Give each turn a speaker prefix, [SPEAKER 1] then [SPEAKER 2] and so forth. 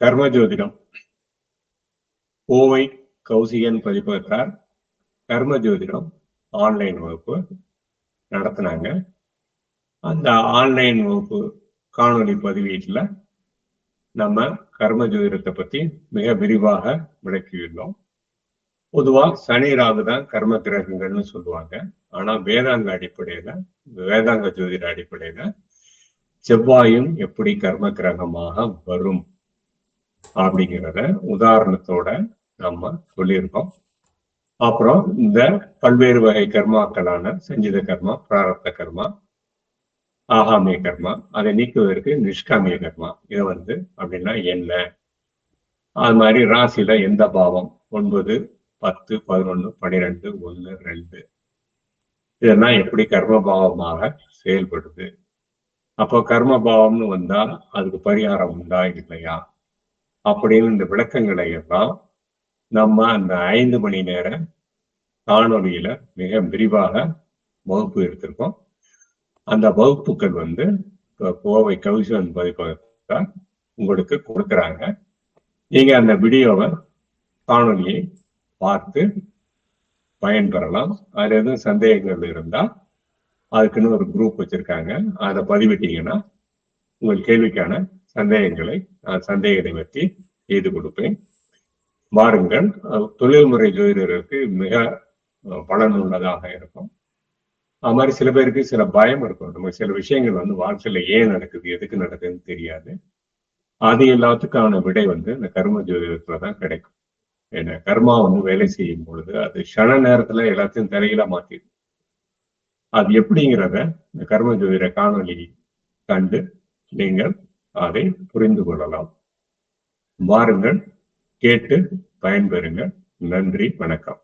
[SPEAKER 1] கர்ம ஜோதிடம் கோவை கௌசிகன் பதிப்பகத்தார் கர்ம ஜோதிடம் ஆன்லைன் வகுப்பு நடத்தினாங்க. அந்த ஆன்லைன் வகுப்பு காணொலி பதிவீட்டில் நம்ம கர்ம ஜோதிடத்தை பத்தி மிக விரிவாக விளக்கியுள்ளோம். பொதுவா சனி ராகு தான் கர்ம கிரகங்கள்னு சொல்லுவாங்க. ஆனா வேதாங்க ஜோதிட அடிப்படையில செவ்வாயும் எப்படி கர்ம கிரகமாக வரும் அப்படிங்கிறத உதாரணத்தோட நம்ம சொல்லியிருக்கோம். அப்புறம் இந்த பல்வேறு வகை கர்மாக்களான சஞ்சித கர்மா, பிராரப்த கர்மா, ஆகாமிய கர்மா, அதை நீக்குவதற்கு நிஷ்காமிய கர்மா, இதை அப்படின்னா என்ன, அது மாதிரி ராசியில எந்த பாவம் 9, 10, 11, 12, 1, 2 இதெல்லாம் எப்படி கர்ம பாவமாக செயல்படுது, அப்போ கர்ம பாவம்னு வந்தா அதுக்கு பரிகாரம் உண்டா இல்லையா அப்படின்னு இந்த விளக்கங்களை எல்லாம் நம்ம அந்த 5 மணி நேர காணொலியில மிக விரிவாக வகுப்பு எடுத்திருக்கோம். அந்த வகுப்புகள் கோவை கௌசிகன் பதிப்பகத்தார் உங்களுக்கு கொடுக்குறாங்க. நீங்க அந்த வீடியோவை காணொலியை பார்த்து பயன்பெறலாம். அதுல எதுவும் சந்தேகங்கள் இருந்தா அதுக்குன்னு ஒரு குரூப் வச்சிருக்காங்க, அதை பதிவிட்டீங்கன்னா உங்கள் கேள்விக்கான சந்தேகத்தை பற்றி செய்து கொடுப்பேன். வாருங்கள். தொழில்முறை ஜோதிடருக்கு மிக பலனுள்ளதாக இருக்கும். அது மாதிரி சில பேருக்கு சில பயம் இருக்கும். நம்ம சில விஷயங்கள் வாழ்க்கையில ஏன் நடக்குது, எதுக்கு நடக்குதுன்னு தெரியாது. அது எல்லாத்துக்கான விடை இந்த கர்ம ஜோதிடத்துலதான் கிடைக்கும். ஏன்னா கர்மா வேலை செய்யும் பொழுது அது க்ஷண நேரத்துல எல்லாத்தையும் தலையில மாத்திடும். அது எப்படிங்கிறத இந்த கர்ம ஜோதிட காணொலி கண்டு நீங்கள் அதை புரிந்து கொள்ளலாம். வாருங்கள், கேட்டு பயன்பெறுங்கள். நன்றி, வணக்கம்.